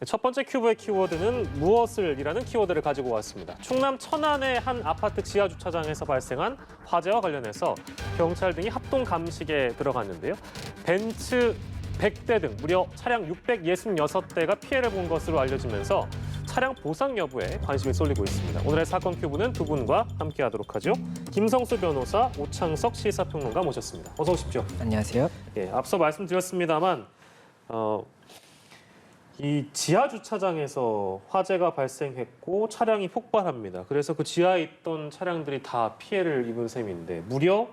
첫 번째 큐브의 키워드는 무엇을이라는 키워드를 가지고 왔습니다. 충남 천안의 한 아파트 지하 주차장에서 발생한 화재와 관련해서 경찰 등이 합동 감식에 들어갔는데요. 벤츠 100대 등 무려 차량 666대가 피해를 본 것으로 알려지면서 차량 보상 여부에 관심이 쏠리고 있습니다. 오늘의 사건 큐브는 두 분과 함께하도록 하죠. 김성수 변호사, 오창석 시사평론가 모셨습니다. 어서 오십시오. 안녕하세요. 예, 앞서 말씀드렸습니다만 이 지하 주차장에서 화재가 발생했고 차량이 폭발합니다. 그래서 그 지하에 있던 차량들이 다 피해를 입은 셈인데 무려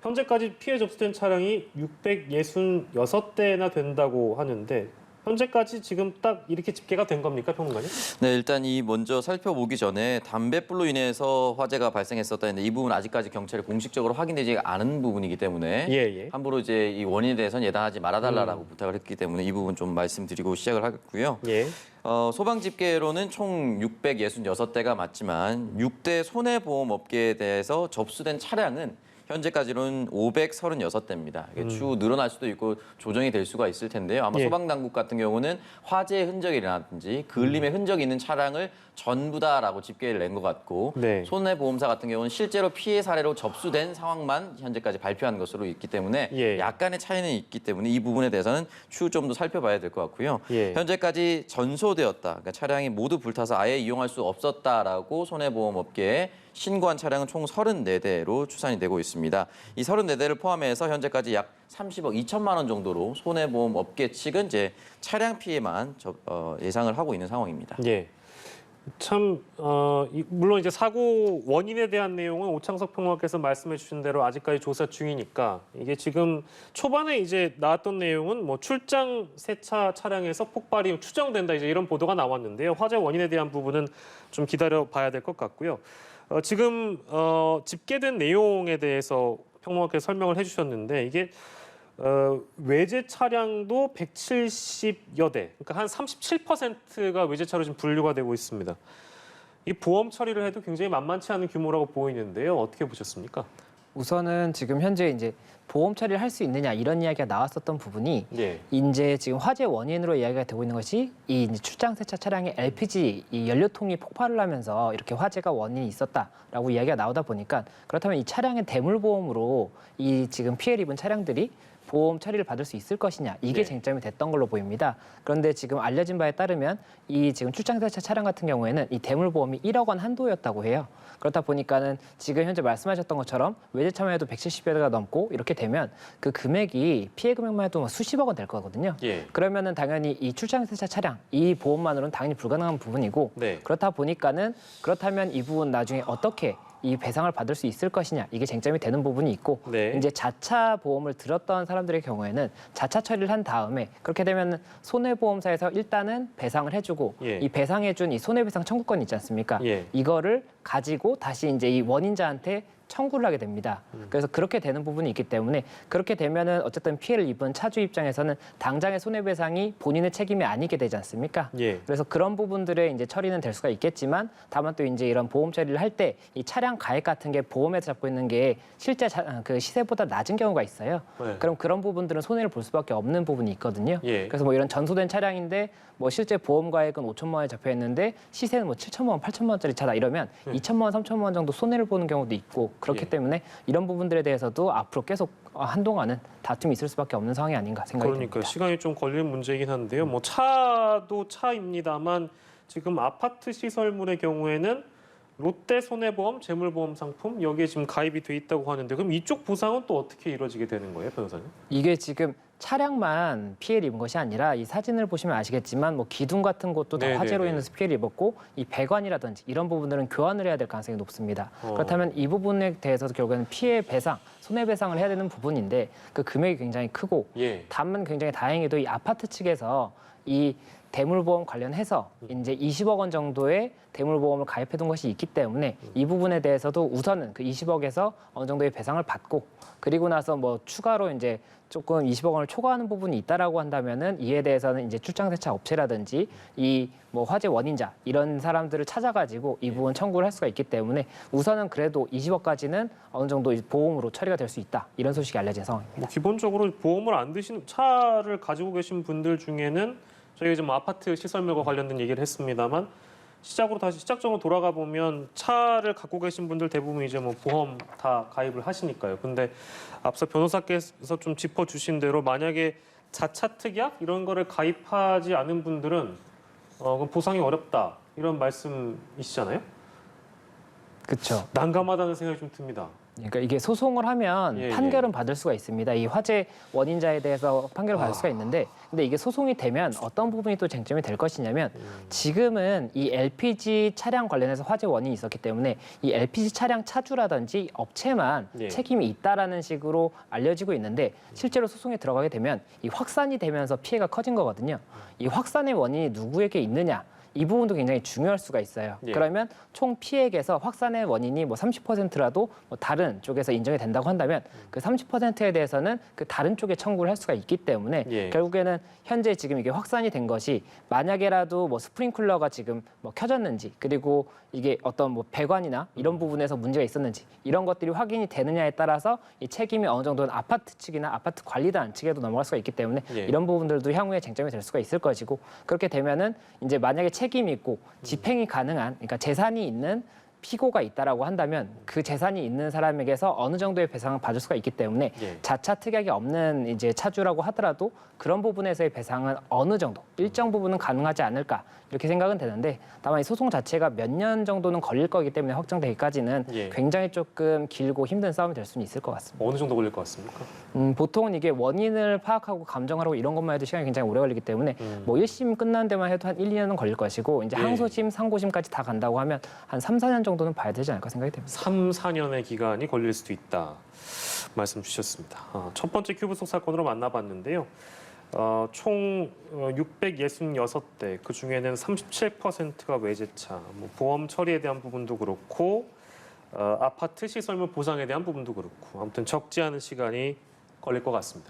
현재까지 피해 접수된 차량이 666대나 된다고 하는데 현재까지 지금 딱 이렇게 집계가 된 겁니까, 평론가님? 네, 일단 이 먼저 살펴보기 전에 담뱃불로 인해서 화재가 발생했었다는데 이 부분 아직까지 경찰이 공식적으로 확인되지 않은 부분이기 때문에 예. 함부로 이제 이 원인에 대해서는 예단하지 말아달라고 부탁을 했기 때문에 이 부분 좀 말씀드리고 시작을 하겠고요. 예. 소방 집계로는 총 666대가 맞지만 6대 손해보험업계에 대해서 접수된 차량은 현재까지는 536대입니다. 이게 추후 늘어날 수도 있고 조정이 될 수가 있을 텐데요. 아마 예. 소방당국 같은 경우는 화재의 흔적이라든지 그을림의 흔적이 있는 차량을 전부다라고 집계를 낸 것 같고 네. 손해보험사 같은 경우는 실제로 피해 사례로 접수된 상황만 현재까지 발표한 것으로 있기 때문에 예. 약간의 차이는 있기 때문에 이 부분에 대해서는 추후 좀 더 살펴봐야 될 것 같고요. 예. 현재까지 전소되었다. 그러니까 차량이 모두 불타서 아예 이용할 수 없었다라고 손해보험업계에 신고한 차량은 총 34대로 추산이 되고 있습니다. 이 34대를 포함해서 현재까지 약 30억 2천만 원 정도로 손해보험업계 측은 이제 차량 피해만 예상을 하고 있는 상황입니다. 예. 참 물론 이제 사고 원인에 대한 내용은 오창석 평론가께서 말씀해 주신 대로 아직까지 조사 중이니까 이게 지금 초반에 이제 나왔던 내용은 뭐 출장 세차 차량에서 폭발이 추정된다 이제 이런 보도가 나왔는데요. 화재 원인에 대한 부분은 좀 기다려 봐야 될 것 같고요. 지금 집계된 내용에 대해서 평론가께서 설명을 해주셨는데 이게 외제 차량도 170여 대, 그러니까 한 37%가 외제차로 지금 분류가 되고 있습니다. 이 보험 처리를 해도 굉장히 만만치 않은 규모라고 보이는데요. 어떻게 보셨습니까? 우선은 지금 현재 이제 보험 처리를 할 수 있느냐 이런 이야기가 나왔었던 부분이 예. 이제 지금 화재 원인으로 이야기가 되고 있는 것이 이 이제 출장 세차 차량의 LPG 이 연료통이 폭발을 하면서 이렇게 화재가 원인이 있었다라고 이야기가 나오다 보니까 그렇다면 이 차량의 대물보험으로 이 지금 피해를 입은 차량들이 보험 처리를 받을 수 있을 것이냐 이게 네. 쟁점이 됐던 걸로 보입니다. 그런데 지금 알려진 바에 따르면 이 지금 출장세차 차량 같은 경우에는 이 대물보험이 1억 원 한도였다고 해요. 그렇다 보니까는 지금 현재 말씀하셨던 것처럼 외제차만 해도 170여 대가 넘고 이렇게 되면 그 금액이 피해 금액만 해도 수십억 원 될 거거든요. 예. 그러면은 당연히 이 출장세차 차량 이 보험만으로는 당연히 불가능한 부분이고 네. 그렇다 보니까는 그렇다면 이 부분 나중에 어떻게 이 배상을 받을 수 있을 것이냐 이게 쟁점이 되는 부분이 있고 네. 이제 자차 보험을 들었던 사람들의 경우에는 자차 처리를 한 다음에 그렇게 되면 손해보험사에서 일단은 배상을 해주고 예. 이 배상해준 이 손해배상 청구권 있지 않습니까? 예. 이거를 가지고 다시 이제 이 원인자한테 청구를 하게 됩니다. 그래서 그렇게 되는 부분이 있기 때문에 그렇게 되면은 어쨌든 피해를 입은 차주 입장에서는 당장의 손해배상이 본인의 책임이 아니게 되지 않습니까? 예. 그래서 그런 부분들의 이제 처리는 될 수가 있겠지만 다만 또 이제 이런 보험 처리를 할 때 이 차량 가액 같은 게 보험에서 잡고 있는 게 실제 그 시세보다 낮은 경우가 있어요. 네. 그럼 그런 부분들은 손해를 볼 수밖에 없는 부분이 있거든요. 예. 그래서 뭐 이런 전소된 차량인데 뭐 실제 보험 가액은 5천만 원에 잡혀 있는데 시세는 뭐 7천만 원, 8천만 원짜리 차다 이러면 2천만 원, 3천만 원 정도 손해를 보는 경우도 있고 그렇기 예. 때문에 이런 부분들에 대해서도 앞으로 계속 한동안은 다툼이 있을 수밖에 없는 상황이 아닌가 생각이 그러니까 듭니다. 시간이 좀 걸리는 문제이긴 한데요. 뭐 차도 차입니다만 지금 아파트 시설물의 경우에는 롯데 손해보험, 재물보험 상품 여기에 지금 가입이 돼 있다고 하는데 그럼 이쪽 보상은 또 어떻게 이루어지게 되는 거예요, 변호사님? 이게 지금 차량만 피해를 입은 것이 아니라 이 사진을 보시면 아시겠지만 뭐 기둥 같은 것도 다 네네네. 화재로 인해서 피해를 입었고 이 배관이라든지 이런 부분들은 교환을 해야 될 가능성이 높습니다. 그렇다면 이 부분에 대해서도 결국에는 피해 배상, 손해배상을 해야 되는 부분인데 그 금액이 굉장히 크고 예. 다만 굉장히 다행히도 이 아파트 측에서 이 대물보험 관련해서 이제 20억 원 정도의 대물보험을 가입해둔 것이 있기 때문에 이 부분에 대해서도 우선은 그 20억에서 어느 정도의 배상을 받고 그리고 나서 뭐 추가로 이제 조금 20억 원을 초과하는 부분이 있다라고 한다면은 이에 대해서는 이제 출장세차 업체라든지 이 뭐 화재 원인자 이런 사람들을 찾아가지고 이 부분 청구를 할 수가 있기 때문에 우선은 그래도 20억까지는 어느 정도 보험으로 처리가 될 수 있다 이런 소식이 알려진 상황입니다. 뭐 기본적으로 보험을 안 드시는 차를 가지고 계신 분들 중에는 저희가 지금 아파트 시설물과 관련된 얘기를 했습니다만 시작적으로 돌아가 보면 차를 갖고 계신 분들 대부분 이제 뭐 보험 다 가입을 하시니까요. 근데 앞서 변호사께서 좀 짚어주신 대로 만약에 자차 특약 이런 거를 가입하지 않은 분들은 그럼 보상이 어렵다 이런 말씀이시잖아요. 그렇죠. 난감하다는 생각이 좀 듭니다. 그러니까 이게 소송을 하면 예, 판결은 받을 수가 있습니다. 이 화재 원인자에 대해서 판결을 받을 수가 있는데, 근데 이게 소송이 되면 어떤 부분이 또 쟁점이 될 것이냐면, 지금은 이 LPG 차량 관련해서 화재 원인이 있었기 때문에 이 LPG 차량 차주라든지 업체만 예. 책임이 있다라는 식으로 알려지고 있는데, 실제로 소송에 들어가게 되면 이 확산이 되면서 피해가 커진 거거든요. 이 확산의 원인이 누구에게 있느냐? 이 부분도 굉장히 중요할 수가 있어요. 예. 그러면 총 피해액에서 확산의 원인이 뭐 30%라도 뭐 다른 쪽에서 인정이 된다고 한다면 그 30%에 대해서는 그 다른 쪽에 청구를 할 수가 있기 때문에 예. 결국에는 현재 지금 이게 확산이 된 것이 만약에라도 뭐 스프링클러가 지금 뭐 켜졌는지, 그리고 이게 어떤 뭐 배관이나 이런 부분에서 문제가 있었는지 이런 것들이 확인이 되느냐에 따라서 이 책임이 어느 정도는 아파트 측이나 아파트 관리단 측에도 넘어갈 수가 있기 때문에 예. 이런 부분들도 향후에 쟁점이 될 수가 있을 것이고, 그렇게 되면은 이제 만약에 책임이 있고 집행이 가능한, 그러니까 재산이 있는 피고가 있다라고 한다면 그 재산이 있는 사람에게서 어느 정도의 배상을 받을 수가 있기 때문에 예. 자차 특약이 없는 이제 차주라고 하더라도 그런 부분에서의 배상은 어느 정도 일정 부분은 가능하지 않을까 이렇게 생각은 되는데, 다만 이 소송 자체가 몇 년 정도는 걸릴 거기 때문에 확정되기까지는 예. 굉장히 조금 길고 힘든 싸움이 될 수는 있을 것 같습니다. 어느 정도 걸릴 것 같습니까? 보통은 이게 원인을 파악하고 감정하고 이런 것만 해도 시간이 굉장히 오래 걸리기 때문에 뭐 1심 끝난 데만 해도 한 1, 2년은 걸릴 것이고, 이제 예. 항소심, 상고심까지 다 간다고 하면 한 3, 4년 정도는 봐야 되지 않을까 생각이 됩니다. 3, 4년의 기간이 걸릴 수도 있다 말씀 주셨습니다. 첫 번째 큐브 속 사건으로 만나봤는데요. 총 666대, 그 중에는 37%가 외제차, 뭐 보험 처리에 대한 부분도 그렇고 아파트 시설물 보상에 대한 부분도 그렇고 아무튼 적지 않은 시간이 걸릴 것 같습니다.